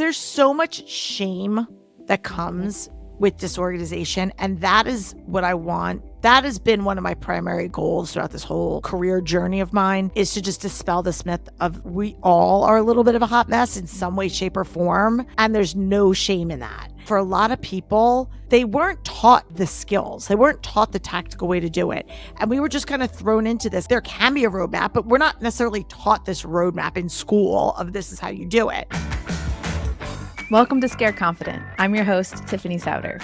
there's so much shame that comes with disorganization. And that is what I want. That has been one of my primary goals throughout this whole career journey of mine, is to just dispel this myth of we all are a little bit of a hot mess in some way, shape, or form. And there's no shame in that. For a lot of people, they weren't taught the skills. They weren't taught the tactical way to do it. And we were just kind of thrown into this. There can be a roadmap, but we're not necessarily taught this roadmap in school of this is how you do it. Welcome to Scare Confident. I'm your host, Tiffany Souter.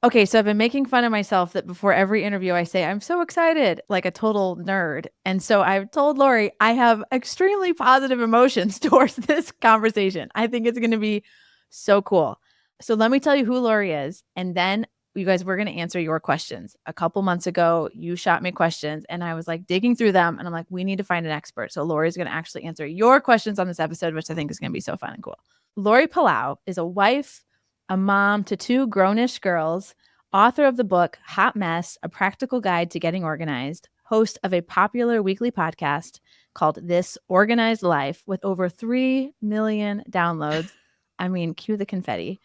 Okay, so I've been making fun of myself that before every interview I say, I'm so excited, like a total nerd. And so I've told Laurie I have extremely positive emotions towards this conversation. I think it's going to be so cool. So let me tell you who Laurie is. And then you guys, we're going to answer your questions. A couple months ago, you shot me questions and I was like digging through them. And I'm like, we need to find an expert. So Laurie's going to actually answer your questions on this episode, which I think is going to be so fun and cool. Laurie Palau is a wife, a mom to two grownish girls, author of the book Hot Mess, A Practical Guide to Getting Organized, host of a popular weekly podcast called This Organized Life with over 3 million downloads. I mean, cue the confetti.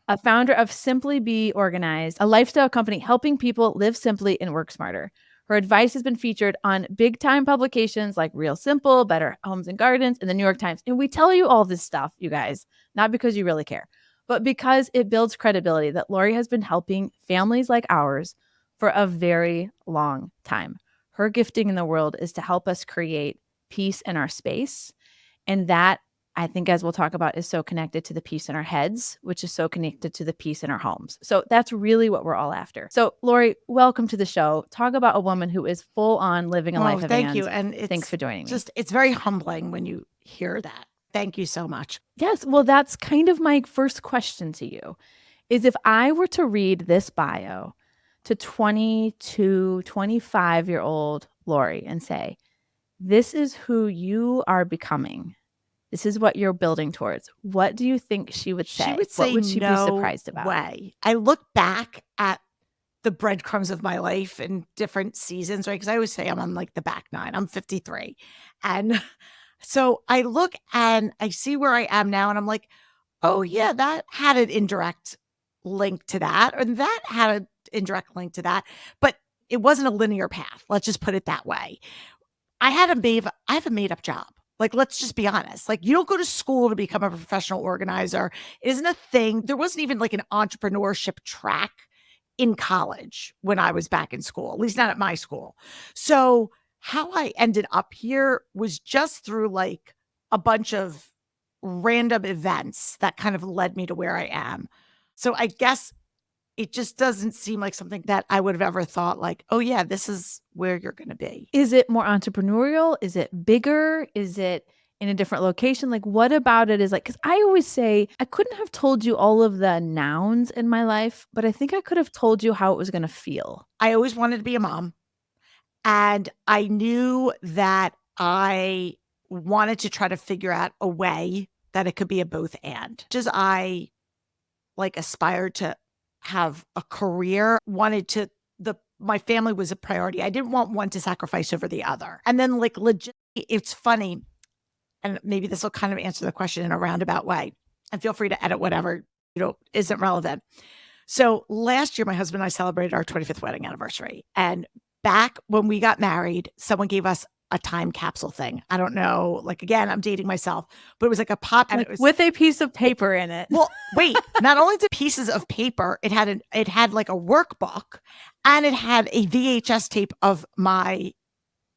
A founder of Simply Be Organized, a lifestyle company helping people live simply and work smarter. Her advice has been featured on big-time publications like Real Simple, Better Homes and Gardens, and the New York Times. And we tell you all this stuff, you guys, not because you really care, but because it builds credibility that Laurie has been helping families like ours for a very long time. Her gifting in the world is to help us create peace in our space. And that, I think, as we'll talk about, is so connected to the peace in our heads, which is so connected to the peace in our homes. So that's really what we're all after. So Laurie, welcome to the show. Talk about a woman who is full on living a life of Thank you. And thanks for joining me. It's very humbling when you hear that. Thank you so much. Yes. Well, that's kind of my first question to you is if I were to read this bio to 22, 25-year-old Laurie and say, this is who you are becoming. This is what you're building towards. What do you think she would say? She would say, what would she be surprised about? Way. I look back at the breadcrumbs of my life in different seasons, right? Because I always say I'm on like the back nine. I'm 53. And so I look and I see where I am now and I'm like, oh yeah, that had an indirect link to that, or that had an indirect link to that, but it wasn't a linear path. Let's just put it that way. I have a made up job. Like, let's just be honest. Like, you don't go to school to become a professional organizer. It isn't a thing. There wasn't even like an entrepreneurship track in college when I was back in school, at least not at my school. So how I ended up here was just through like a bunch of random events that kind of led me to where I am. So I guess it just doesn't seem like something that I would have ever thought like, oh yeah, this is where you're going to be. Is it more entrepreneurial? Is it bigger? Is it in a different location? Like, what about it is like, because I always say I couldn't have told you all of the nouns in my life, but I think I could have told you how it was going to feel. I always wanted to be a mom. And I knew that I wanted to try to figure out a way that it could be a both and. Just I like aspired to have a career, wanted to, my family was a priority. I didn't want one to sacrifice over the other. And then like legit, it's funny. And maybe this will kind of answer the question in a roundabout way. And feel free to edit whatever, isn't relevant. So last year, my husband and I celebrated our 25th wedding anniversary. And back when we got married, someone gave us a time capsule thing. I don't know, like, again, I'm dating myself, but it was like a pop. And like it was with a piece of paper in it. Well, wait, not only the pieces of paper, it had like a workbook and it had a VHS tape of my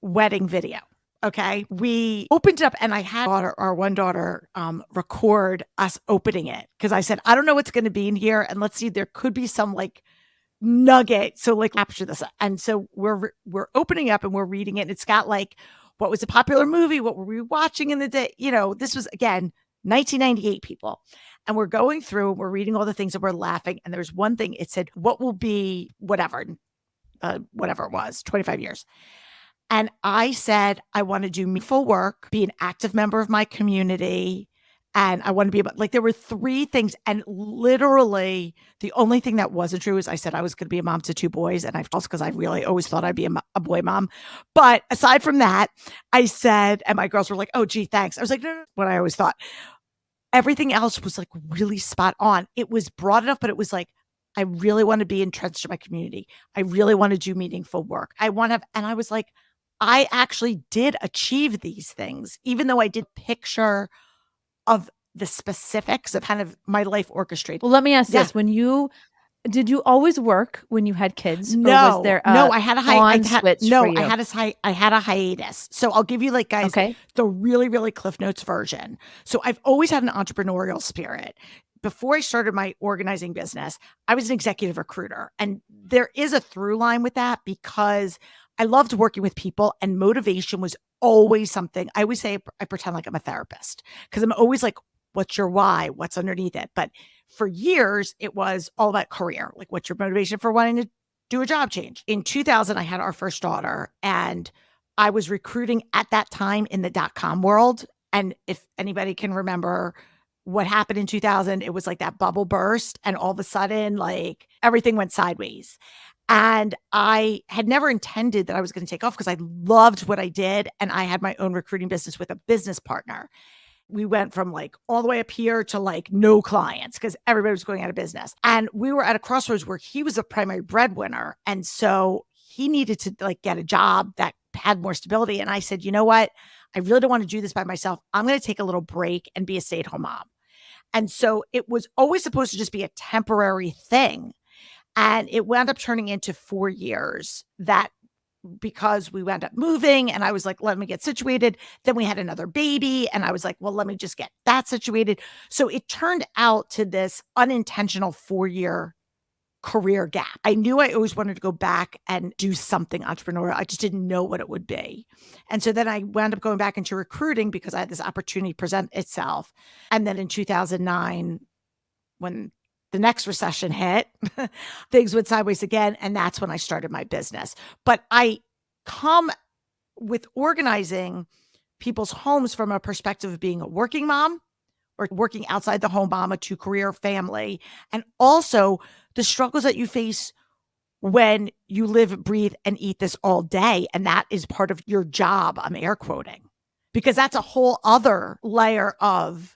wedding video. Okay. We opened it up and I had our one daughter record us opening it because I said, I don't know what's going to be in here. And let's see, there could be some like nugget. So like capture this. And so we're opening up and we're reading it. And it's got like, what was a popular movie? What were we watching in the day? This was again, 1998 people. And we're going through, we're reading all the things and we're laughing. And there's one thing, it said, what will be whatever it was, 25 years. And I said, I want to do meaningful work, be an active member of my community, And I want to be able, like, there were three things. And literally, the only thing that wasn't true is I said I was going to be a mom to two boys. And I false because I really always thought I'd be a boy mom. But aside from that, I said, and my girls were like, oh, gee, thanks. I was like, no, no, no, what I always thought. Everything else was like really spot on. It was broad enough, but it was like, I really want to be entrenched in my community. I really want to do meaningful work. I want to, and I was like, I actually did achieve these things, even though I did picture of the specifics of kind of my life orchestrated. Well, let me ask Yeah. this. Did you always work when you had kids? Or was No, there no, a I had a on switch for you? I had a hiatus. So I'll give you like guys Okay. the really, really Cliff Notes version. So I've always had an entrepreneurial spirit. Before I started my organizing business, I was an executive recruiter. And there is a through line with that because I loved working with people and motivation was always something. I always say I pretend like I'm a therapist because I'm always like, what's your why? What's underneath it? But for years, it was all about career. Like, what's your motivation for wanting to do a job change? In 2000, I had our first daughter, and I was recruiting at that time in the .com world. And if anybody can remember what happened in 2000, it was like that bubble burst, and all of a sudden, like everything went sideways. And I had never intended that I was going to take off because I loved what I did. And I had my own recruiting business with a business partner. We went from like all the way up here to like no clients because everybody was going out of business. And we were at a crossroads where he was a primary breadwinner. And so he needed to like get a job that had more stability. And I said, you know what? I really don't want to do this by myself. I'm going to take a little break and be a stay-at-home mom. And so it was always supposed to just be a temporary thing. And it wound up turning into 4 years that because we wound up moving and I was like, let me get situated. Then we had another baby and I was like, well, let me just get that situated. So it turned out to this unintentional 4 year career gap. I knew I always wanted to go back and do something entrepreneurial. I just didn't know what it would be. And so then I wound up going back into recruiting because I had this opportunity present itself. And then in 2009, when the next recession hit, things went sideways again. And that's when I started my business. But I come with organizing people's homes from a perspective of being a working mom or working outside the home mom, a two career family, and also the struggles that you face when you live, breathe, and eat this all day. And that is part of your job. I'm air quoting because that's a whole other layer of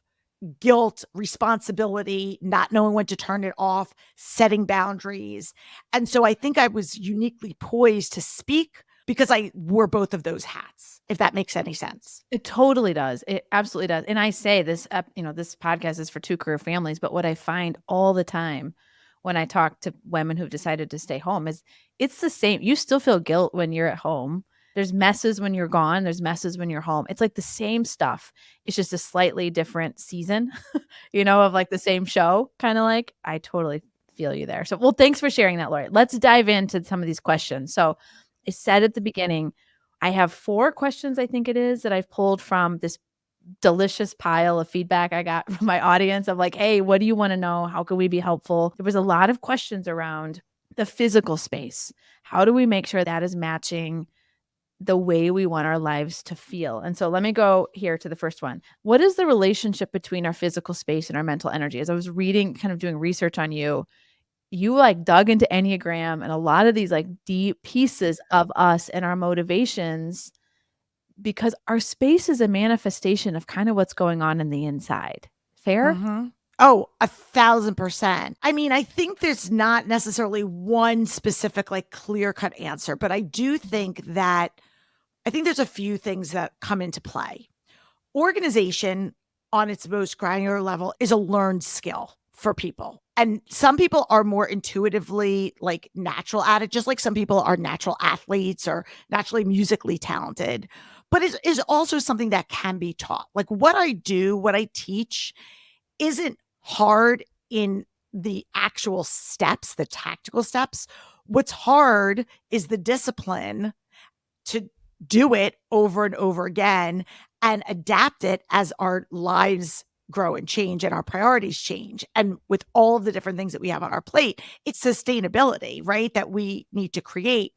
guilt, responsibility, not knowing when to turn it off, setting boundaries. And so I think I was uniquely poised to speak because I wore both of those hats, if that makes any sense. It totally does. It absolutely does. And I say this, this podcast is for two career families, but what I find all the time when I talk to women who've decided to stay home is it's the same. You still feel guilt when you're at home. There's messes when you're gone. There's messes when you're home. It's like the same stuff. It's just a slightly different season, of like the same show. Kind of like I totally feel you there. So, well, thanks for sharing that, Laurie. Let's dive into some of these questions. So I said at the beginning, I have 4 questions, I think it is, that I've pulled from this delicious pile of feedback I got from my audience of like, hey, what do you want to know? How can we be helpful? There was a lot of questions around the physical space. How do we make sure that is matching the way we want our lives to feel? And so let me go here to the first one. What is the relationship between our physical space and our mental energy? As I was reading, kind of doing research on you, you like dug into Enneagram and a lot of these like deep pieces of us and our motivations because our space is a manifestation of kind of what's going on in the inside. Fair? Mm-hmm. Oh, 1,000%. I mean, I think there's not necessarily one specific, like clear cut answer, but I do think that I think there's a few things that come into play. Organization on its most granular level is a learned skill for people. And some people are more intuitively like natural at it, just like some people are natural athletes or naturally musically talented. But it is also something that can be taught. Like what I do, what I teach isn't hard in the actual steps, the tactical steps. What's hard is the discipline to do it over and over again and adapt it as our lives grow and change and our priorities change. And with all of the different things that we have on our plate, it's sustainability, right? That we need to create.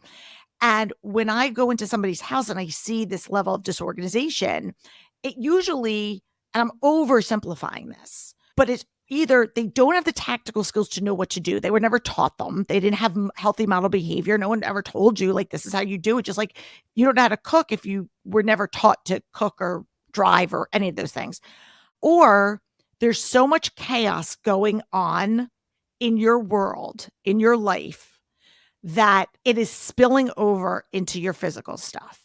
And when I go into somebody's house and I see this level of disorganization, it usually and I'm oversimplifying this, but it's either they don't have the tactical skills to know what to do. They were never taught them. They didn't have healthy model behavior. No one ever told you, like, this is how you do it. Just like you don't know how to cook if you were never taught to cook or drive or any of those things. Or there's so much chaos going on in your world, in your life, that it is spilling over into your physical stuff.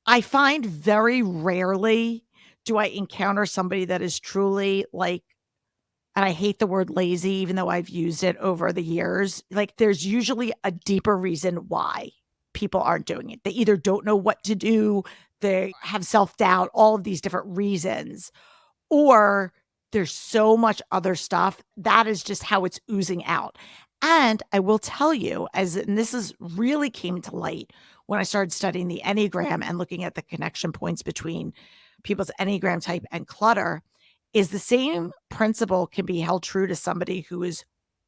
I find very rarely do I encounter somebody that is truly like, and I hate the word lazy, even though I've used it over the years. Like, there's usually a deeper reason why people aren't doing it. They either don't know what to do, they have self doubt, all of these different reasons, or there's so much other stuff that is just how it's oozing out. And I will tell you, and this is really came to light when I started studying the Enneagram and looking at the connection points between people's Enneagram type and clutter, is the same principle can be held true to somebody who is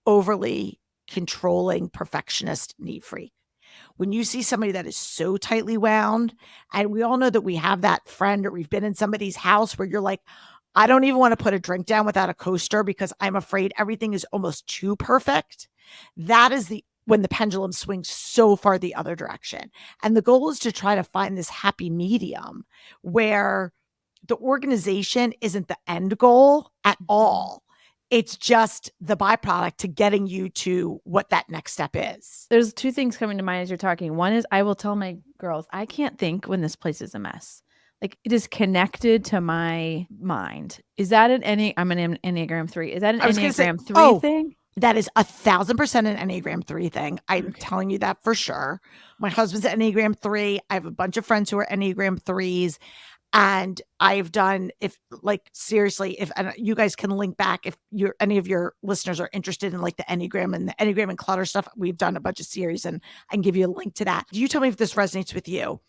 overly controlling, perfectionist, neat freak. When you see somebody that is so tightly wound, and we all know that we have that friend, or we've been in somebody's house where you're like, I don't even want to put a drink down without a coaster because I'm afraid everything is almost too perfect. That is when the pendulum swings so far the other direction. And the goal is to try to find this happy medium where the organization isn't the end goal at all. It's just the byproduct to getting you to what that next step is. There's two things coming to mind as you're talking. One is I will tell my girls, I can't think when this place is a mess. Like, it is connected to my mind. Is that I'm an Enneagram 3. Is that an Enneagram 3 thing? That is 1,000% an Enneagram 3 thing. I'm telling you that for sure. My husband's an Enneagram 3. I have a bunch of friends who are Enneagram 3s. And I've done, if like, seriously, if and you guys can link back if any of your listeners are interested in like the Enneagram and clutter stuff, we've done a bunch of series and I can give you a link to that. You tell me if this resonates with you.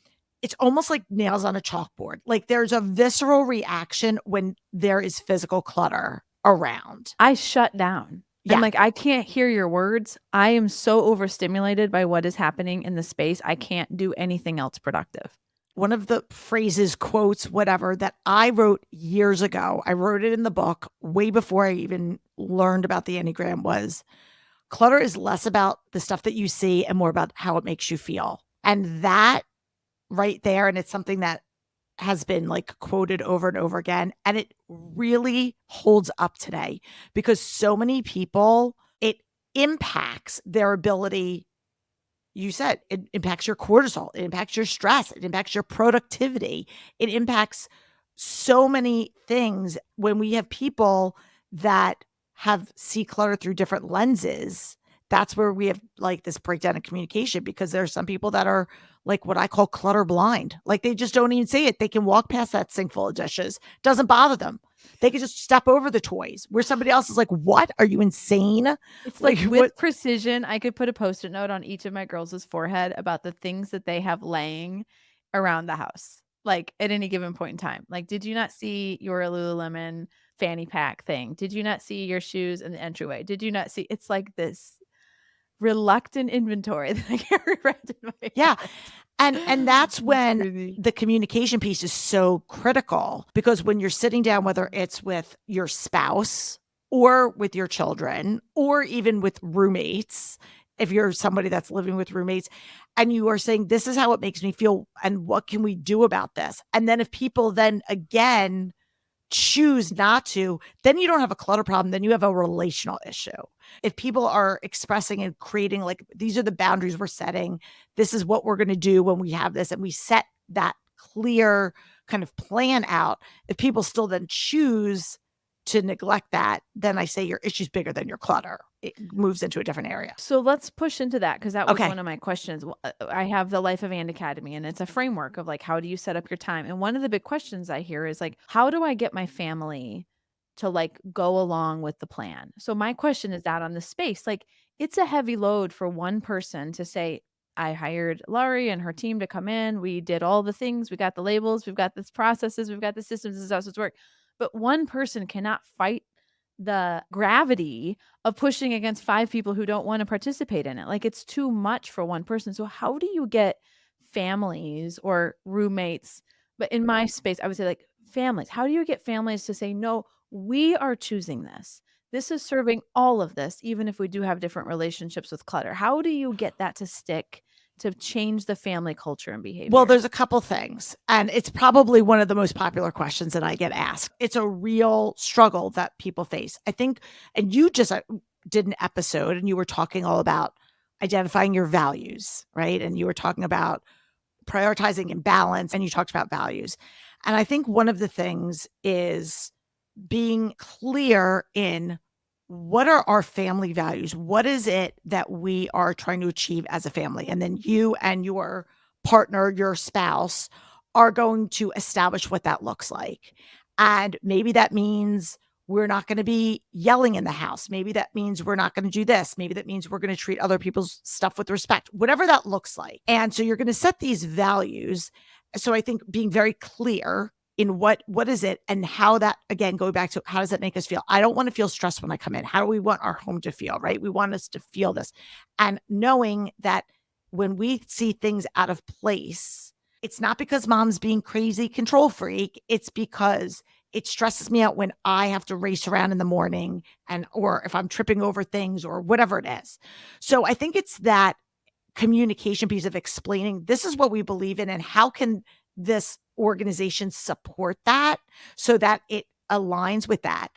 It's almost like nails on a chalkboard. Like, there's a visceral reaction when there is physical clutter around. I shut down. Yeah. I'm like, I can't hear your words. I am so overstimulated by what is happening in the space. I can't do anything else productive. One of the phrases, quotes, whatever, that I wrote years ago, I wrote it in the book way before I even learned about the Enneagram, was clutter is less about the stuff that you see and more about how it makes you feel. And that right there, and it's something that has been like quoted over and over again. And it really holds up today because so many people, it impacts their ability. You said it impacts your cortisol, it impacts your stress, it impacts your productivity, it impacts so many things. When we have people that see clutter through different lenses, that's where we have like this breakdown in communication, because there are some people that are like what I call clutter blind. Like, they just don't even see it. They can walk past that sink full of dishes. Doesn't bother them. They can just step over the toys, where somebody else is like, what? Are you insane? It's like with precision, I could put a Post-it note on each of my girls' forehead about the things that they have laying around the house, like at any given point in time. Like, did you not see your Lululemon fanny pack thing? Did you not see your shoes in the entryway? Did you not see? It's like this reluctant inventory that I carry around in my head. Yeah. And that's when the communication piece is so critical, because when you're sitting down, whether it's with your spouse or with your children or even with roommates, if you're somebody that's living with roommates, and you are saying, this is how it makes me feel and what can we do about this? And then if people then again choose not to, then you don't have a clutter problem, then you have a relational issue. If people are expressing and creating, like, these are the boundaries we're setting, this is what we're going to do when we have this, and we set that clear kind of plan out, if people still then choose to neglect that, then I say your issue's bigger than your clutter. It moves into a different area. So let's push into that, because that was one of my questions. I have the Life of And Academy, and it's a framework of like, how do you set up your time? And one of the big questions I hear is like, how do I get my family to like go along with the plan? So my question is that on the space, like, it's a heavy load for one person to say, I hired Laurie and her team to come in. We did all the things. We got the labels. We've got the processes. We've got the systems. This is how it's work. But one person cannot fight the gravity of pushing against 5 people who don't want to participate in it. Like, it's too much for one person. So how do you get families or roommates, but in my space, I would say like families? How do you get families to say, no, we are choosing this? This is serving all of this, even if we do have different relationships with clutter. How do you get that to stick to change the family culture and Well, behavior? there's a couple things, and it's probably one of the most popular questions that I get asked. It's a real struggle that people face. I think, and you just did an episode and you were talking all about identifying your values, right? And you were talking about prioritizing and balance, and you talked about values. And I think one of the things is being clear in what are our family values? What is it that we are trying to achieve as a family? And then you and your partner, your spouse, are going to establish what that looks like. And maybe that means we're not going to be yelling in the house. Maybe that means we're not going to do this. Maybe that means we're going to treat other people's stuff with respect, whatever that looks like. And so you're going to set these values. So I think being very clear in what is it and how that, again, going back to how does that make us feel? I don't want to feel stressed when I come in. How do we want our home to feel, right? We want us to feel this. And knowing that when we see things out of place, it's not because mom's being crazy control freak. It's because it stresses me out when I have to race around in the morning, and or if I'm tripping over things or whatever it is. So I think it's that communication piece of explaining this is what we believe in and how can this organization support that so that it aligns with that.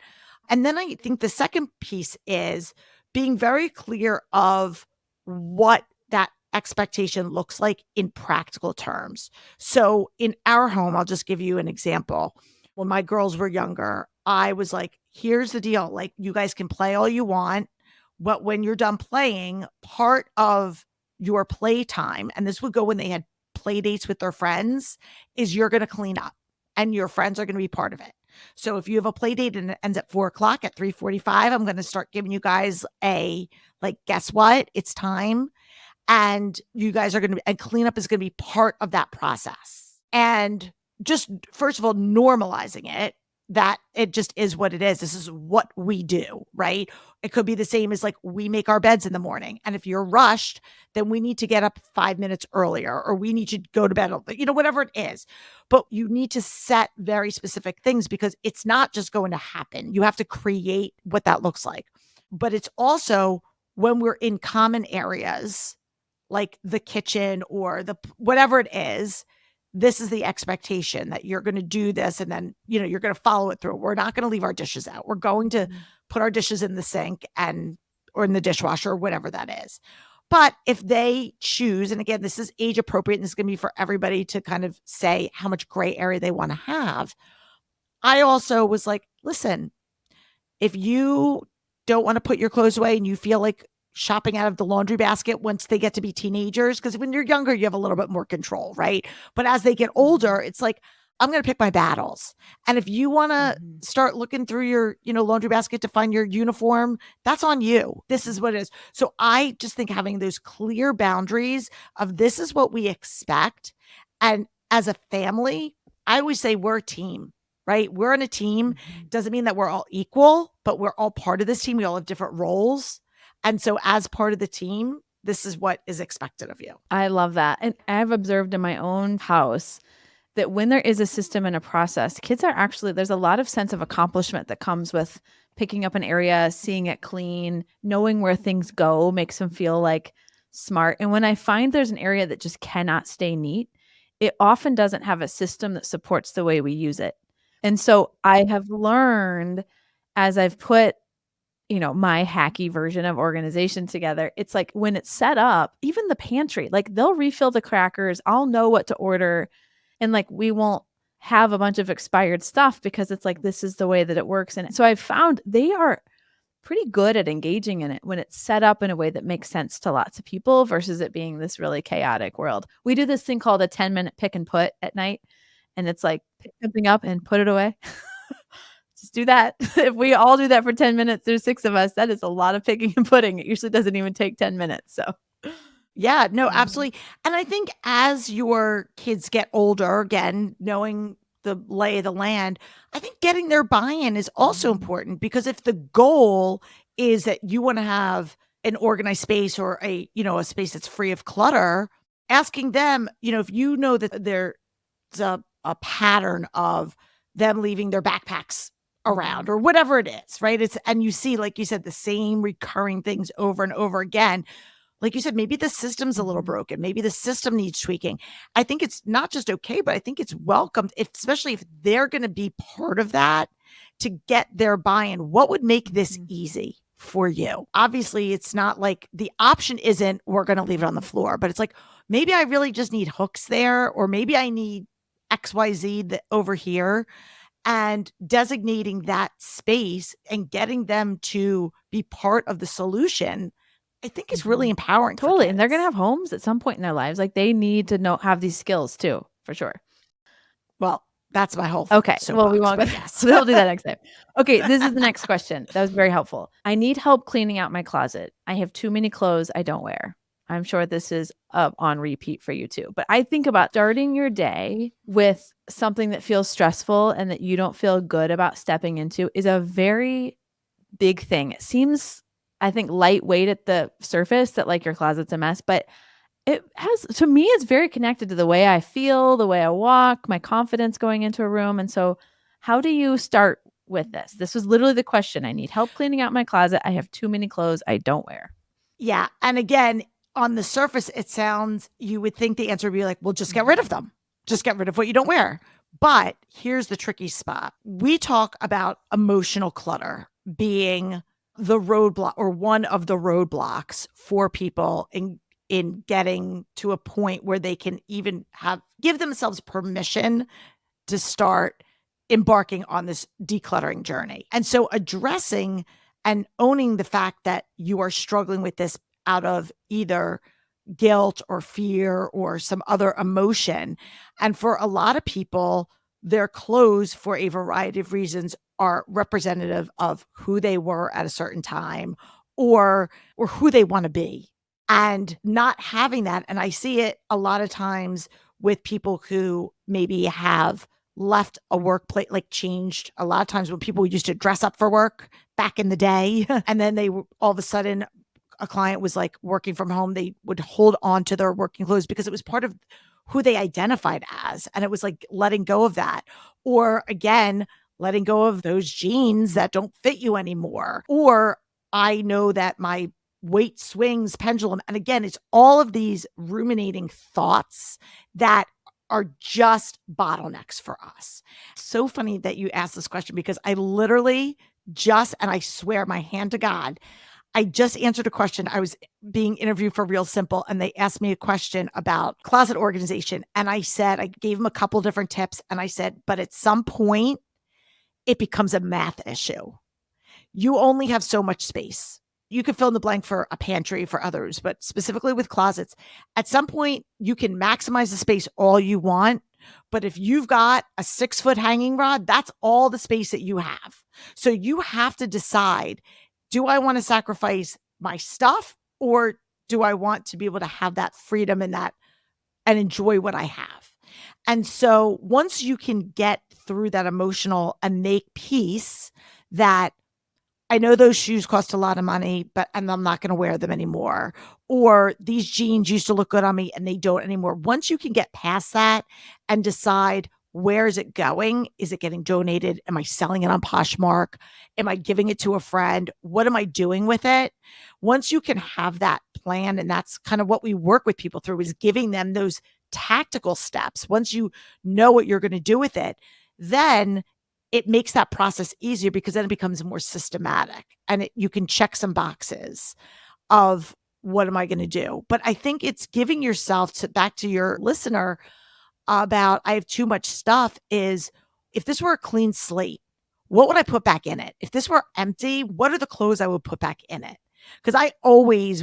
And then I think the second piece is being very clear of what that expectation looks like in practical terms. So in our home, I'll just give you an example. When my girls were younger, I was like, here's the deal. Like, you guys can play all you want, but when you're done playing, part of your playtime, and this would go when they had play dates with their friends, is you're going to clean up and your friends are going to be part of it. So if you have a play date and it ends at 4 o'clock, at 3:45, I'm going to start giving you guys a, like, guess what? It's time. And you guys are going to, and cleanup is going to be part of that process. And just, first of all, normalizing it, that it just is what it is. This is what we do, right? It could be the same as, like, we make our beds in the morning. And if you're rushed, then we need to get up 5 minutes earlier, or we need to go to bed, whatever it is. But you need to set very specific things because it's not just going to happen. You have to create what that looks like. But it's also when we're in common areas, like the kitchen or the whatever it is, this is the expectation that you're going to do this, and then you're going to follow it through. We're not going to leave our dishes out. We're going to put our dishes in the sink and or in the dishwasher or whatever that is. But if they choose, and again, this is age appropriate, and this is going to be for everybody to kind of say how much gray area they want to have. I also was like, listen, if you don't want to put your clothes away and you feel like shopping out of the laundry basket once they get to be teenagers, because when you're younger, you have a little bit more control, right? But as they get older, it's like, I'm going to pick my battles. And if you want to start looking through your, laundry basket to find your uniform, that's on you. This is what it is. So I just think having those clear boundaries of this is what we expect. And as a family, I always say we're a team, right? We're in a team. Doesn't mean that we're all equal, but we're all part of this team. We all have different roles. And so as part of the team, this is what is expected of you. I love that. And I've observed in my own house that when there is a system and a process, kids are actually, there's a lot of sense of accomplishment that comes with picking up an area, seeing it clean, knowing where things go makes them feel like smart. And when I find there's an area that just cannot stay neat, it often doesn't have a system that supports the way we use it. And so I have learned as I've put my hacky version of organization together, it's like when it's set up, even the pantry, like they'll refill the crackers. I'll know what to order. And like, we won't have a bunch of expired stuff because it's like, this is the way that it works. And so I've found they are pretty good at engaging in it when it's set up in a way that makes sense to lots of people versus it being this really chaotic world. We do this thing called a 10-minute pick and put at night. And it's like, pick something up and put it away. Just do that. If we all do that for 10 minutes, there's 6 of us. That is a lot of picking and putting. It usually doesn't even take 10 minutes. So, yeah, no, absolutely. And I think as your kids get older, again, knowing the lay of the land, I think getting their buy-in is also important, because if the goal is that you want to have an organized space or a space that's free of clutter, asking them, if you know that there's a pattern of them leaving their backpacks around or whatever it is, right? And you see, like you said, the same recurring things over and over again. Like you said, maybe the system's a little broken. Maybe the system needs tweaking. I think it's not just okay, but I think it's welcomed, especially if they're going to be part of that to get their buy-in. What would make this easy for you? Obviously, it's not like the option isn't we're going to leave it on the floor, but it's like maybe I really just need hooks there, or maybe I need XYZ over here, and designating that space and getting them to be part of the solution, I think is really empowering. Totally. And they're going to have homes at some point in their lives. Like they need to have these skills too, for sure. Well, that's my whole Okay. Well, we won't. Yes. We'll do that next time. Okay. This is the next question. That was very helpful. I need help cleaning out my closet. I have too many clothes I don't wear. I'm sure this is on repeat for you too. But I think about starting your day with something that feels stressful and that you don't feel good about stepping into is a very big thing. It seems, I think, lightweight at the surface that like your closet's a mess, but it has, to me, it's very connected to the way I feel, the way I walk, my confidence going into a room. And so how do you start with this? This was literally the question. I need help cleaning out my closet. I have too many clothes I don't wear. Yeah. And again, on the surface, it sounds, you would think the answer would be like, well, just get rid of them. Just get rid of what you don't wear. But here's the tricky spot. We talk about emotional clutter being the roadblock, or one of the roadblocks for people in getting to a point where they can even give themselves permission to start embarking on this decluttering journey. And so addressing and owning the fact that you are struggling with this out of either guilt or fear or some other emotion. And for a lot of people, their clothes, for a variety of reasons, are representative of who they were at a certain time, or who they want to be. And not having that, and I see it a lot of times with people who maybe have left a workplace, like changed a lot of times when people used to dress up for work back in the day, and then they all of a sudden, a client was like working from home, they would hold on to their working clothes because it was part of who they identified as. And it was like letting go of that. Or again, letting go of those jeans that don't fit you anymore. Or I know that my weight swings pendulum. And again, it's all of these ruminating thoughts that are just bottlenecks for us. So funny that you asked this question, because I literally and I swear my hand to God, I just answered a question. I was being interviewed for Real Simple, and they asked me a question about closet organization. And I said, I gave them a couple different tips. And I said, but at some point, it becomes a math issue. You only have so much space. You could fill in the blank for a pantry for others, but specifically with closets, at some point, you can maximize the space all you want. But if you've got a 6-foot hanging rod, that's all the space that you have. So you have to decide, do I want to sacrifice my stuff, or do I want to be able to have that freedom and enjoy what I have? And so once you can get through that emotional and make peace that I know those shoes cost a lot of money, and I'm not going to wear them anymore. Or these jeans used to look good on me and they don't anymore. Once you can get past that and decide, where is it going? Is it getting donated? Am I selling it on Poshmark? Am I giving it to a friend? What am I doing with it? Once you can have that plan, and that's kind of what we work with people through, is giving them those tactical steps. Once you know what you're going to do with it, then it makes that process easier, because then it becomes more systematic, and you can check some boxes of, what am I going to do? But I think it's giving yourself back to your listener about, I have too much stuff, is, if this were a clean slate, what would I put back in it? If this were empty, what are the clothes I would put back in it? Because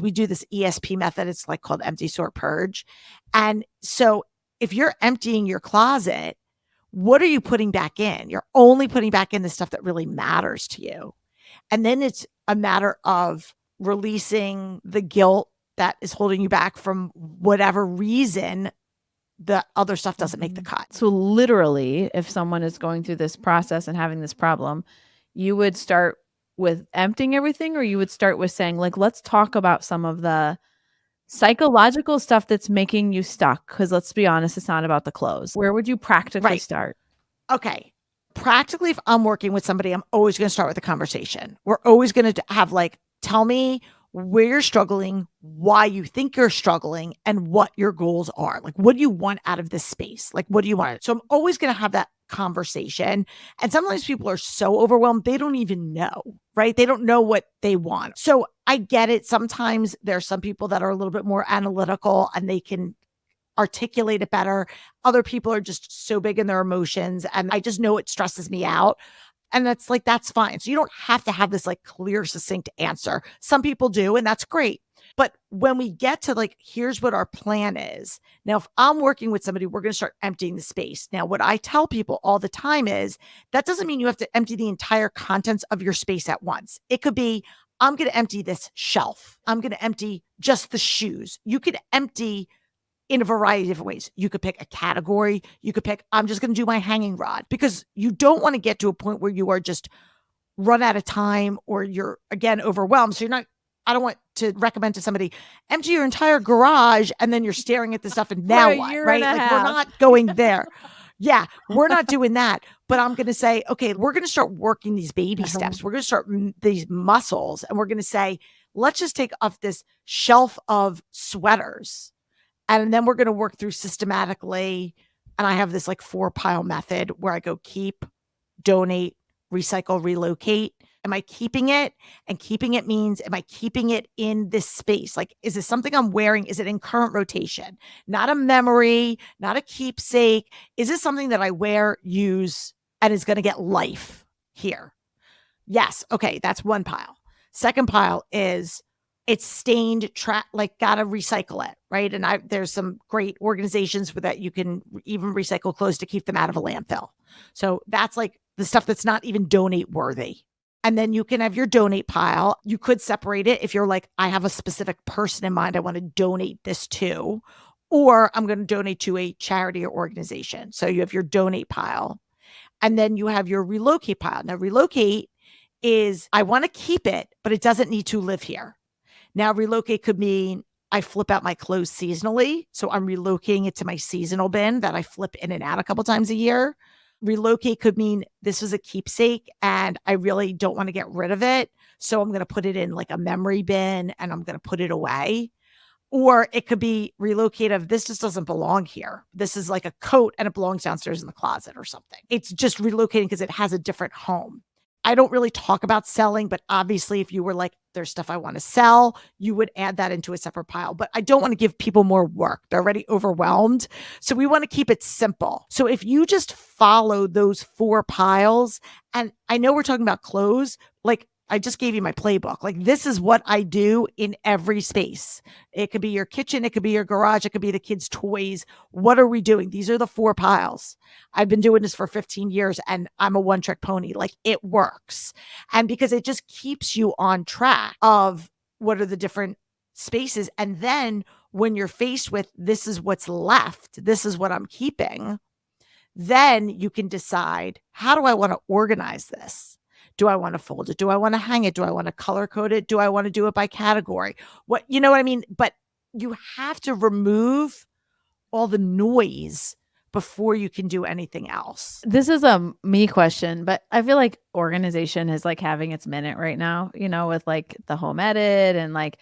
we do this ESP method. It's like called empty, sort, purge. And so if you're emptying your closet, what are you putting back in? You're only putting back in the stuff that really matters to you. And then it's a matter of releasing the guilt that is holding you back from whatever reason the other stuff doesn't make the cut. So literally, if someone is going through this process and having this problem, you would start with emptying everything, or you would start with saying, like, let's talk about some of the psychological stuff that's making you stuck. Because let's be honest, it's not about the clothes. Where would you practically start? Okay. practically, if I'm working with somebody, I'm always going to start with a conversation. We're always going to have like, tell me where you're struggling, why you think you're struggling, and what your goals are. Like, what do you want out of this space? Like, what do you want? So I'm always going to have that conversation. And sometimes people are so overwhelmed, they don't even know, right? They don't know what they want. So I get it. Sometimes there's some people that are a little bit more analytical and they can articulate it better. Other people are just so big in their emotions, and I just know it stresses me out. And that's like, that's fine. So you don't have to have this like clear, succinct answer. Some people do, and that's great. But when we get to like, here's what our plan is. Now, if I'm working with somebody, we're going to start emptying the space. Now, what I tell people all the time is that doesn't mean you have to empty the entire contents of your space at once. It could be, I'm going to empty this shelf. I'm going to empty just the shoes. You could empty in a variety of different ways. You could pick a category. You could pick, I'm just going to do my hanging rod, because you don't want to get to a point where you are just run out of time or you're again overwhelmed. So you're not, I don't want to recommend to somebody, empty your entire garage and then you're staring at the stuff and now what, right? Like we're not going there. Yeah, we're not doing that. But I'm going to say, okay, we're going to start working these baby steps. We're going to start these muscles, and we're going to say, let's just take off this shelf of sweaters. And then we're going to work through systematically. And I have this like 4-pile method where I go keep, donate, recycle, relocate. Am I keeping it? And keeping it means, am I keeping it in this space? Like, is this something I'm wearing? Is it in current rotation? Not a memory, not a keepsake. Is this something that I wear, use, and is going to get life here? Yes. Okay. That's one pile. Second pile is, it's stained, like gotta recycle it, right? And there's some great organizations for that. You can even recycle clothes to keep them out of a landfill. So that's like the stuff that's not even donate worthy. And then you can have your donate pile. You could separate it if you're like, I have a specific person in mind I want to donate this to, or I'm going to donate to a charity or organization. So you have your donate pile, and then you have your relocate pile. Now, relocate is, I want to keep it, but it doesn't need to live here. Now, relocate could mean I flip out my clothes seasonally. So I'm relocating it to my seasonal bin that I flip in and out a couple times a year. Relocate could mean this was a keepsake and I really don't want to get rid of it. So I'm going to put it in like a memory bin and I'm going to put it away. Or it could be relocate of, this just doesn't belong here. This is like a coat and it belongs downstairs in the closet or something. It's just relocating because it has a different home. I don't really talk about selling, but obviously if you were like, there's stuff I want to sell, you would add that into a separate pile. But I don't want to give people more work. They're already overwhelmed. So we want to keep it simple. So if you just follow those 4 piles, and I know we're talking about clothes, like I just gave you my playbook. Like, this is what I do in every space. It could be your kitchen. It could be your garage. It could be the kids' toys. What are we doing? These are the 4 piles. I've been doing this for 15 years and I'm a one-trick pony. Like, it works. And because it just keeps you on track of what are the different spaces. And then when you're faced with, this is what's left, this is what I'm keeping, then you can decide, how do I want to organize this? Do I want to fold it? Do I want to hang it? Do I want to color code it? Do I want to do it by category? What, you know what I mean? But you have to remove all the noise before you can do anything else. This is a me question, but I feel like organization is like having its minute right now, with like the home edit and like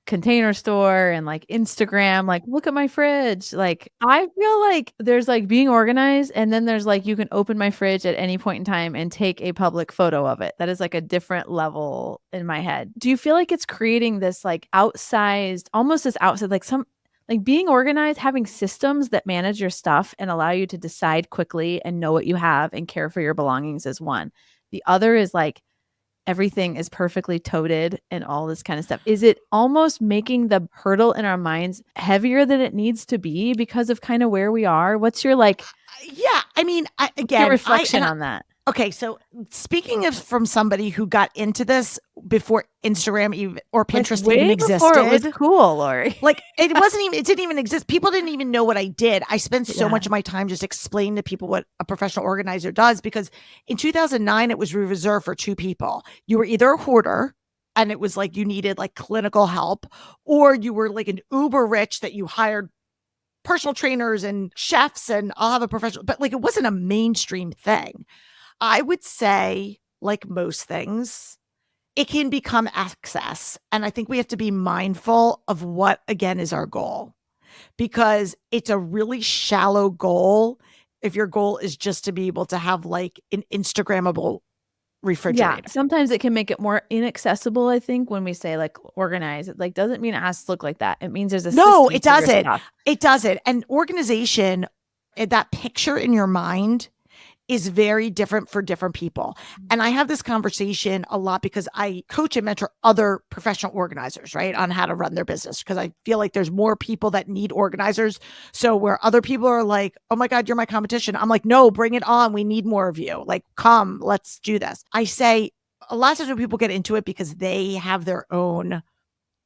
Container Store and like Instagram, like, look at my fridge. Like, I feel like there's like being organized, and then there's like, you can open my fridge at any point in time and take a public photo of it. That is like a different level in my head. Do you feel like it's creating this like outsized, almost this outside, like some, like being organized, having systems that manage your stuff and allow you to decide quickly and know what you have and care for your belongings is one. The other is like, everything is perfectly toted and all this kind of stuff. Is it almost making the hurdle in our minds heavier than it needs to be because of kind of where we are? What's your like? Yeah, I mean, your reflection on that? Okay, so speaking of from somebody who got into this before Instagram even or Pinterest like even existed, it was cool, Laurie. Like it didn't even exist. People didn't even know what I did. I spent so much of my time just explaining to people what a professional organizer does, because in 2009 it was reserved for 2 people. You were either a hoarder, and it was like you needed like clinical help, or you were like an uber rich that you hired personal trainers and chefs and I'll have a professional, but like it wasn't a mainstream thing. I would say, like most things, it can become excess. And I think we have to be mindful of what, again, is our goal, because it's a really shallow goal if your goal is just to be able to have like an Instagrammable Yeah, refrigerator. sometimes it can make it more inaccessible, I think, when we say, like, organize. It, like, doesn't mean it has to look like that. It means there's a No, system it to your doesn't. stuff. It doesn't. And organization, that picture in your mind is very different for different people. And I have this conversation a lot because I coach and mentor other professional organizers, right, on how to run their business. Because I feel like there's more people that need organizers. So where other people are like, oh my God, you're my competition. I'm like, no, bring it on. We need more of you. Like, come, let's do this. I say a lot of times when people get into it because they have their own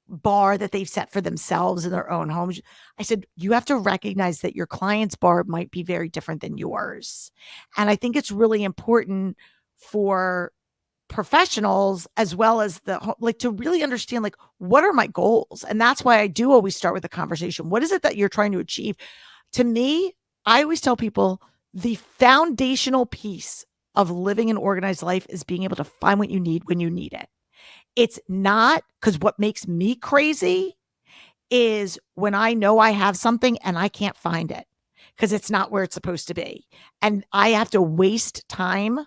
bar that they've set for themselves in their own homes. I said, you have to recognize that your client's bar might be very different than yours. And I think it's really important for professionals as well as like to really understand like what are my goals. And that's why I do always start with a conversation. What is it that you're trying to achieve? To me, I always tell people the foundational piece of living an organized life is being able to find what you need when you need it. It's not, because what makes me crazy is when I know I have something and I can't find it because it's not where it's supposed to be. And I have to waste time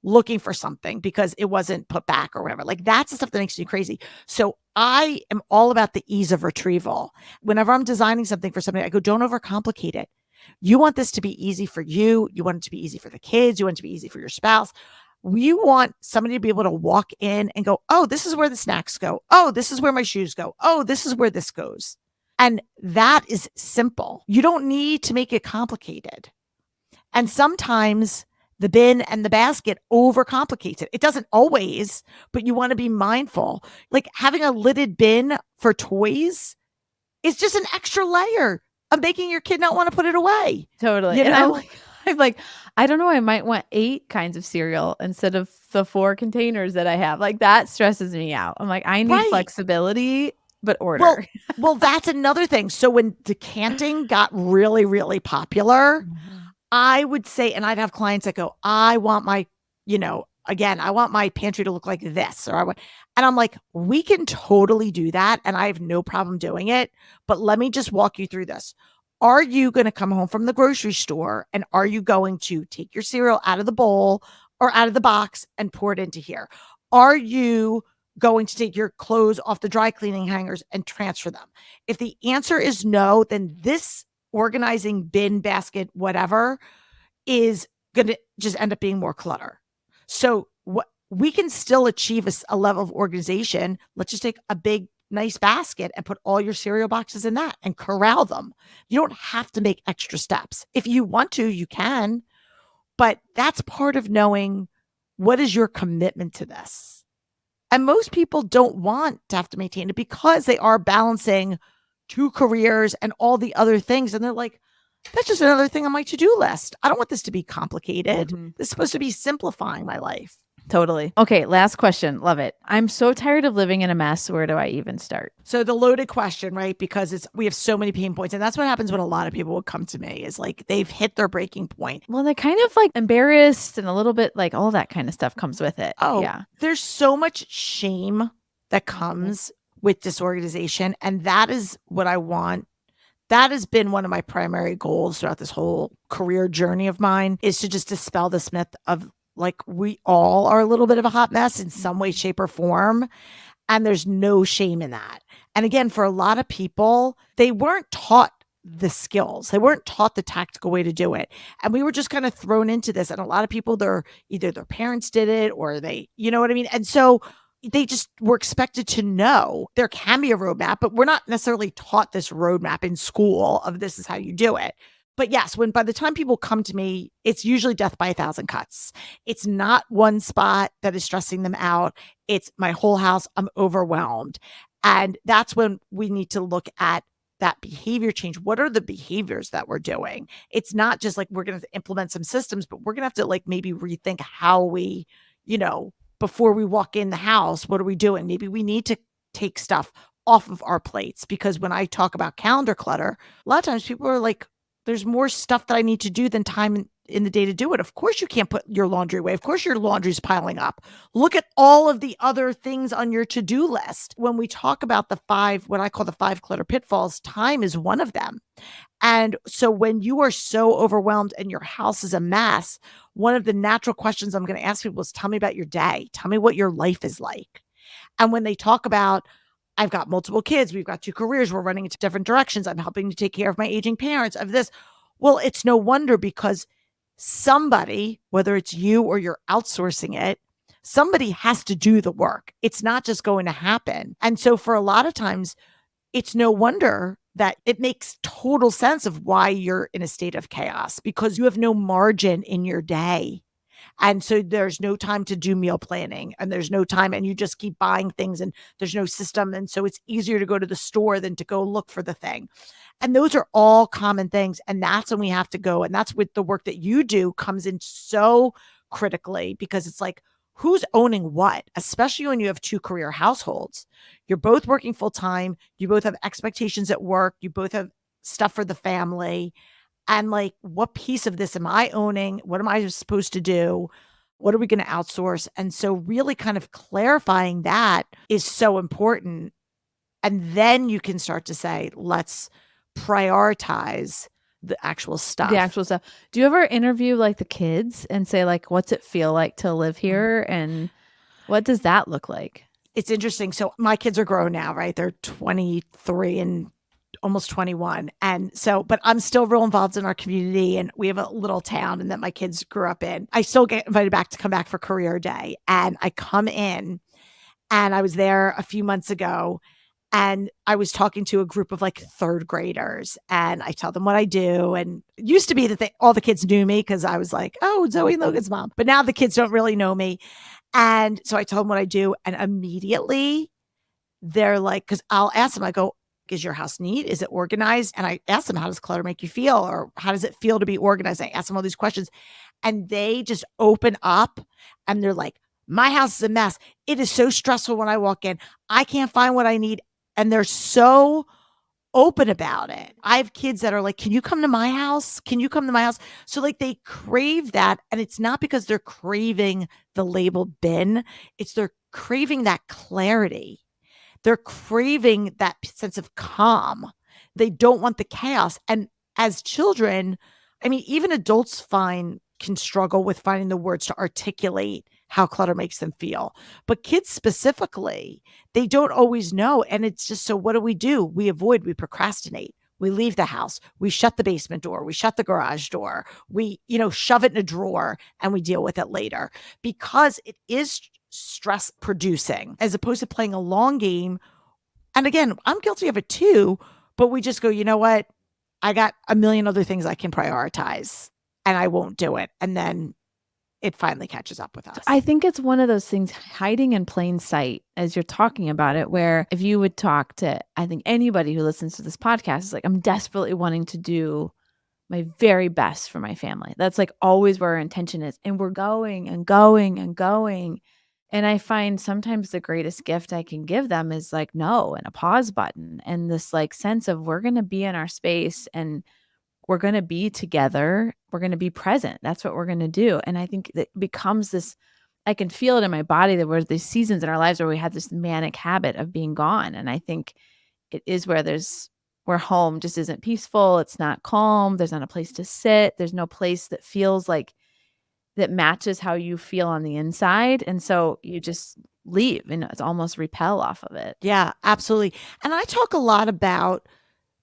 looking for something because it wasn't put back or whatever. Like that's the stuff that makes me crazy. So I am all about the ease of retrieval. Whenever I'm designing something for somebody, I go, don't overcomplicate it. You want this to be easy for you. You want it to be easy for the kids. You want it to be easy for your spouse. We want somebody to be able to walk in and go, oh, this is where the snacks go. Oh, this is where my shoes go. Oh, this is where this goes. And that is simple. You don't need to make it complicated. And sometimes the bin and the basket overcomplicates it. It doesn't always, but you want to be mindful. Like having a lidded bin for toys is just an extra layer of making your kid not want to put it away. Totally. You And know? I'm like, I don't know, I might want 8 kinds of cereal instead of the 4 containers that I have. Like, that stresses me out. I'm like, I need Right. flexibility, but Well, order. well, that's another thing. So when decanting got really, really popular, Mhm. I would say, and I'd have clients that go, I want my, again, I want my pantry to look like this, or I want, and I'm like, we can totally do that. And I have no problem doing it. But let me just walk you through this. Are you going to come home from the grocery store and are you going to take your cereal out of the bowl or out of the box and pour it into here? Are you going to take your clothes off the dry cleaning hangers and transfer them? If the answer is no, then this organizing bin, basket, whatever is going to just end up being more clutter. So what we can still achieve a level of organization. Let's just take a big nice basket and put all your cereal boxes in that and corral them. You don't have to make extra steps. If you want to, you can, but that's part of knowing what is your commitment to this. And most people don't want to have to maintain it because they are balancing 2 careers and all the other things. And they're like, that's just another thing on my to-do list. I don't want this to be complicated. Mhm. This is supposed to be simplifying my life. Totally. Okay, last question. Love it. I'm so tired of living in a mess. Where do I even start? So the loaded question, right? Because we have so many pain points. And that's what happens when a lot of people would come to me is like they've hit their breaking point. Well, they're kind of like embarrassed and a little bit like all that kind of stuff comes with it. Oh, Yeah. there's so much shame that comes with disorganization. And that is what I want. That has been one of my primary goals throughout this whole career journey of mine is to just dispel this myth of like we all are a little bit of a hot mess in some way, shape, or form. And there's no shame in that. And again, for a lot of people, they weren't taught the skills. They weren't taught the tactical way to do it. And we were just kind of thrown into this. And a lot of people, they're either their parents did it or they, you know what I mean? And so they just were expected to know there can be a roadmap, but we're not necessarily taught this roadmap in school of this is how you do it. But yes, when by the time people come to me, it's usually death by 1,000 cuts. It's not one spot that is stressing them out. It's my whole house. I'm overwhelmed. And that's when we need to look at that behavior change. What are the behaviors that we're doing? It's not just like we're going to implement some systems, but we're going to have to like maybe rethink how we, before we walk in the house, what are we doing? Maybe we need to take stuff off of our plates because when I talk about calendar clutter, a lot of times people are like, there's more stuff that I need to do than time in the day to do it. Of course, you can't put your laundry away. Of course, your laundry's piling up. Look at all of the other things on your to do list. When we talk about the five, what I call the five clutter pitfalls, time is one of them. And so when you are so overwhelmed and your house is a mess, one of the natural questions I'm going to ask people is tell me about your day. Tell me what your life is like. And when they talk about, I've got multiple kids, we've got two careers, we're running into different directions, I'm helping to take care of my aging parents, of this. Well, it's no wonder because somebody, whether it's you or you're outsourcing it, somebody has to do the work. It's not just going to happen. And so for a lot of times, it's no wonder that it makes total sense of why you're in a state of chaos because you have no margin in your day. And so there's no time to do meal planning and there's no time and you just keep buying things and there's no system. And so it's easier to go to the store than to go look for the thing. And those are all common things. And that's when we have to go. And that's with the work that you do comes in so critically because it's like, who's owning what, especially when you have two career households. You're both working full time. You both have expectations at work. You both have stuff for the family. And like, what piece of this am I owning? What am I supposed to do? What are we going to outsource? And so, really kind of clarifying that is so important. And then you can start to say, let's prioritize the actual stuff. The actual stuff. Do you ever interview like the kids and say, like, what's it feel like to live here? And what does that look like? It's interesting. So, my kids are grown now, right? They're 23 and almost 21. And so, but I'm still real involved in our community and we have a little town and that my kids grew up in. I still get invited back to come back for career day. And I come in and I was there a few months ago and I was talking to a group of like third graders and I tell them what I do. And it used to be that all the kids knew me because I was like, oh, Zoe and Logan's mom. But now the kids don't really know me. And so I told them what I do. And immediately they're like, because I'll ask them, I go, is your house neat? Is it organized? And I ask them, how does clutter make you feel? Or how does it feel to be organized? I ask them all these questions and they just open up and they're like, my house is a mess. It is so stressful when I walk in. I can't find what I need. And they're so open about it. I have kids that are like, can you come to my house? Can you come to my house? So like they crave that. And it's not because they're craving the label bin. It's they're craving that clarity. They're craving that sense of calm. They don't want the chaos. And as children, I mean, even adults can struggle with finding the words to articulate how clutter makes them feel. But kids specifically, they don't always know. And it's just, so what do? We avoid, we procrastinate. We leave the house. We shut the basement door. We shut the garage door. We, shove it in a drawer and we deal with it later because it is stress producing as opposed to playing a long game. And again, I'm guilty of it too, but we just go, you know what? I got a million other things I can prioritize and I won't do it. And then it finally catches up with us. I think it's one of those things hiding in plain sight as you're talking about it, where if you would talk to, I think anybody who listens to this podcast is like, I'm desperately wanting to do my very best for my family. That's like always where our intention is. And we're going and going and going. And I find sometimes the greatest gift I can give them is like, no, and a pause button and this like sense of we're going to be in our space and we're going to be together. We're going to be present. That's what we're going to do. And I think it becomes this, I can feel it in my body that there's these seasons in our lives where we have this manic habit of being gone. And I think it is where home just isn't peaceful. It's not calm. There's not a place to sit. There's no place that feels like that matches how you feel on the inside. And so you just leave and it's almost repel off of it. Yeah, absolutely. And I talk a lot about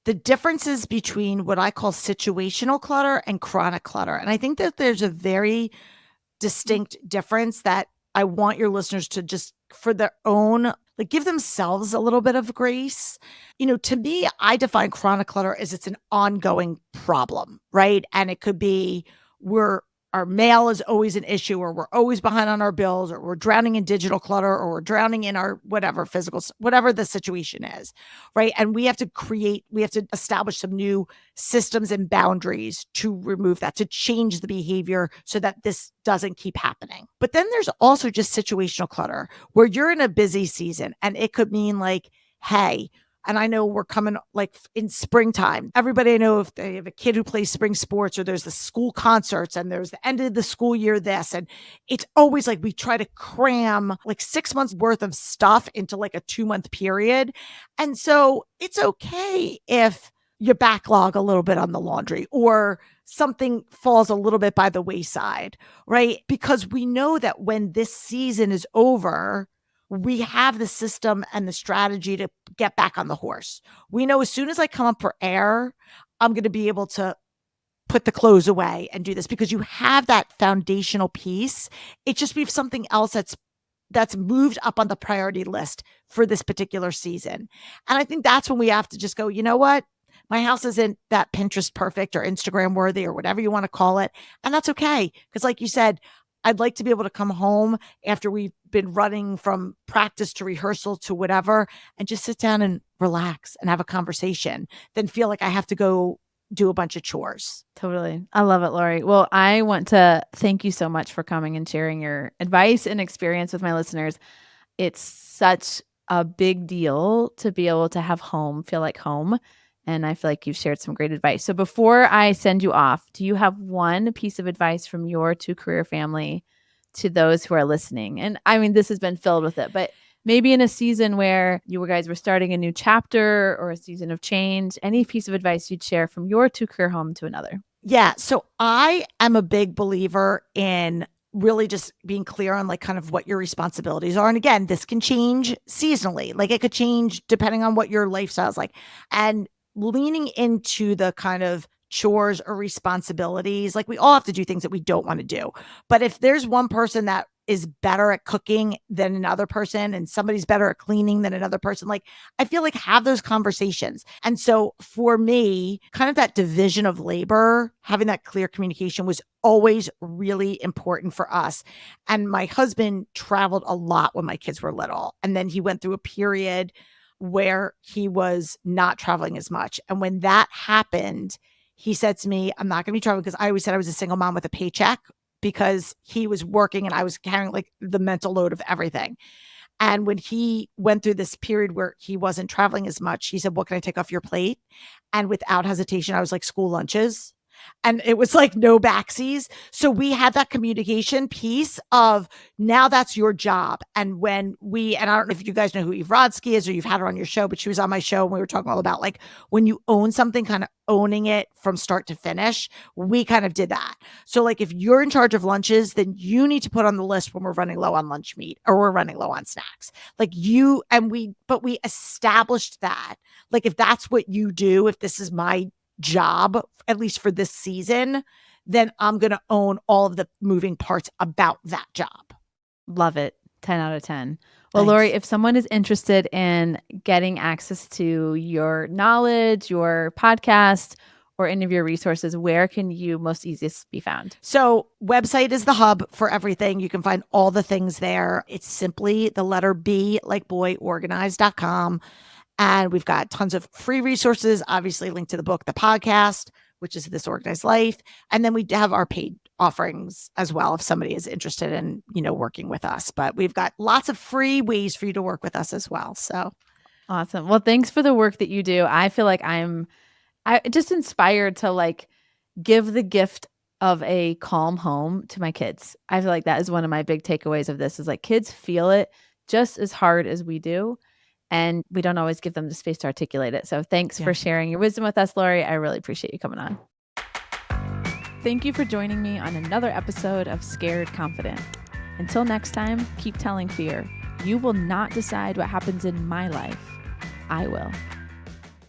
the differences between what I call situational clutter and chronic clutter. And I think that there's a very distinct difference that I want your listeners to just for their own, like give themselves a little bit of grace. To me, I define chronic clutter as it's an ongoing problem, right? And it could be our mail is always an issue, or we're always behind on our bills, or we're drowning in digital clutter, or we're drowning in our whatever whatever the situation is, right? And we have to establish some new systems and boundaries to remove that, to change the behavior so that this doesn't keep happening. But then there's also just situational clutter where you're in a busy season and it could mean like, hey, And I know we're coming like in springtime. Everybody I know, if they have a kid who plays spring sports, or there's the school concerts and there's the end of the school year this. And it's always like we try to cram like 6 months worth of stuff into like a 2 month period. And so it's okay if you backlog a little bit on the laundry or something falls a little bit by the wayside, right? Because we know that when this season is over, we have the system and the strategy to get back on the horse. We know as soon as I come up for air, I'm going to be able to put the clothes away and do this, because you have that foundational piece. It just be something else that's moved up on the priority list for this particular season. And I think that's when we have to just go, you know what? My house isn't that Pinterest perfect or Instagram worthy or whatever you want to call it. And that's okay. Because like you said, I'd like to be able to come home after we've been running from practice to rehearsal to whatever and just sit down and relax and have a conversation, then feel like I have to go do a bunch of chores. Totally. I love it, Laurie. Well, I want to thank you so much for coming and sharing your advice and experience with my listeners. It's such a big deal to be able to have home feel like home. And I feel like you've shared some great advice. So before I send you off, do you have one piece of advice from your two-career family to those who are listening? And I mean, this has been filled with it, but maybe in a season where you guys were starting a new chapter or a season of change, any piece of advice you'd share from your two-career home to another? Yeah. So I am a big believer in really just being clear on like kind of what your responsibilities are. And again, this can change seasonally. Like it could change depending on what your lifestyle is like. And leaning into the kind of chores or responsibilities, like we all have to do things that we don't want to do. But if there's one person that is better at cooking than another person and somebody's better at cleaning than another person, like I feel like have those conversations. And so for me, kind of that division of labor, having that clear communication was always really important for us. And my husband traveled a lot when my kids were little. And then he went through a period where he was not traveling as much. And when that happened, he said to me, I'm not going to be traveling, because I always said I was a single mom with a paycheck, because he was working and I was carrying like the mental load of everything. And when he went through this period where he wasn't traveling as much, he said, what can I take off your plate? And without hesitation, I was like, school lunches. And it was like no backsies. So we had that communication piece of now that's your job. And when and I don't know if you guys know who Eve Rodsky is or you've had her on your show, but she was on my show and we were talking all about like when you own something, kind of owning it from start to finish. We kind of did that. So like if you're in charge of lunches, then you need to put on the list when we're running low on lunch meat or we're running low on snacks. Like but we established that. Like if that's what you do, if this is my job, at least for this season, then I'm going to own all of the moving parts about that job. Love it. 10 out of 10. Well, Thanks. Laurie, if someone is interested in getting access to your knowledge, your podcast, or any of your resources, where can you most easiest be found? So website is the hub for everything. You can find all the things there. It's simply the letter B, like boy, organized.com. And we've got tons of free resources, obviously linked to the book, the podcast, which is This Organized Life. And then we have our paid offerings as well, if somebody is interested in, working with us. But we've got lots of free ways for you to work with us as well. So awesome. Well, thanks for the work that you do. I feel like I'm just inspired to like give the gift of a calm home to my kids. I feel like that is one of my big takeaways of this is like kids feel it just as hard as we do. And we don't always give them the space to articulate it. So thanks for sharing your wisdom with us, Laurie. I really appreciate you coming on. Thank you for joining me on another episode of Scared Confident. Until next time, keep telling fear, you will not decide what happens in my life. I will.